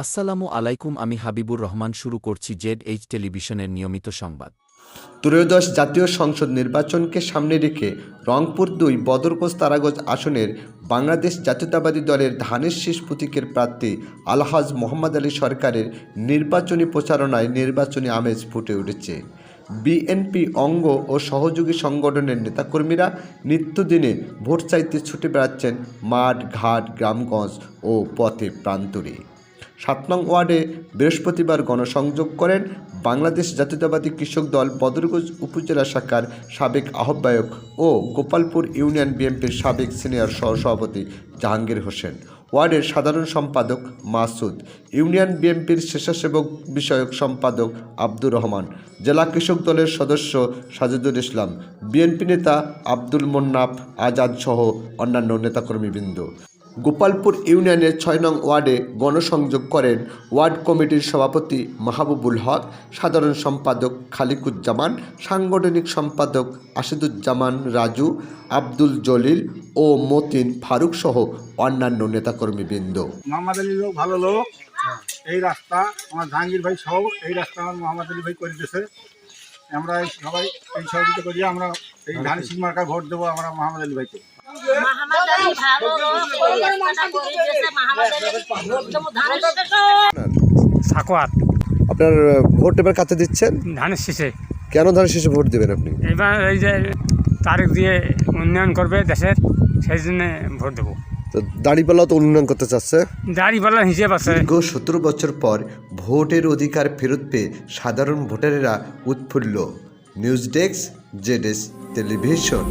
আসসালামু আলাইকুম, আমি হাবিবুর রহমান। শুরু করছি জেড টেলিভিশনের নিয়মিত সংবাদ। ত্রয়োদশ জাতীয় সংসদ নির্বাচনকে সামনে রেখে রংপুর-২ বদরগঞ্জ তারাগঞ্জ আসনের বাংলাদেশ জাতীয়তাবাদী দলের ধানের শীষ প্রতীকের প্রার্থী আলহাজ মোহাম্মদ আলী সরকারের নির্বাচনী প্রচারণায় নির্বাচনী আমেজ ফুটে উঠেছে। বিএনপি অঙ্গ ও সহযোগী সংগঠনের নেতাকর্মীরা নিত্যদিনে ভোট চাইতে ছুটে বেড়াচ্ছেন মাঠ ঘাট গ্রামগঞ্জ ও পথে প্রান্তরে। ৭ নং ওয়ার্ডে বৃহস্পতিবার গণসংযোগ করেন বাংলাদেশ জাতীয়তাবাদী কৃষক দল বদরগঞ্জ উপজেলা শাখার সাবেক আহ্বায়ক ও গোপালপুর ইউনিয়ন বিএনপির সাবেক সিনিয়র সহসভাপতি জাহাঙ্গীর হোসেন, ওয়ার্ডের সাধারণ সম্পাদক মাসুদ, ইউনিয়ন বিএনপির স্বেচ্ছাসেবক বিষয়ক সম্পাদক আব্দুর রহমান, জেলা কৃষক দলের সদস্য সাজিদুল ইসলাম, বিএনপি নেতা আব্দুল মোন্নাফ আজাদ সহ অন্যান্য নেতাকর্মীবৃন্দ। গোপালপুর ইউনিয়নের ৬ নং ওয়ার্ডে গণসংযোগ করেন ওয়ার্ড কমিটির সভাপতি মাহবুবুল হক, সাধারণ সম্পাদক খালিকুজ্জামান, সাংগঠনিক সম্পাদক আশিদুজ্জামান রাজু, আব্দুল জলিল ও মতিন ফারুক সহ অন্যান্য নেতাকর্মীবৃন্দ। মোহাম্মদ আলী লোক ভালো লোক, এই রাস্তা আমার জাহাঙ্গীর ভাই সহ এই রাস্তা আমার মোহাম্মদ আলী ভাই করে দিয়েছে। আমরা সবাই এই সহযোগিতা করি, আমরা এই ধান সিং মার্কায় ভোট দেবো আমরা মোহাম্মদ আলী ভাইকে। আপনার ভোট এবার কাছে দিচ্ছেন? ধানের শীষে। কেন ধানের শীষে ভোট দেবেন আপনি? এবার এই যে তারিখ দিয়ে উন্নয়ন করবে দেশের, সেই জন্য ভোট দেবো। তো দাঁড়িপাল্লা তো উন্নয়ন করতে চাচ্ছে। দাঁড়িপাল্লার হিসেব আছে। দীর্ঘ 17 বছর পর ভোটের অধিকার ফেরত পেয়ে সাধারণ ভোটারেরা উৎফুল্ল। News desk, Z television.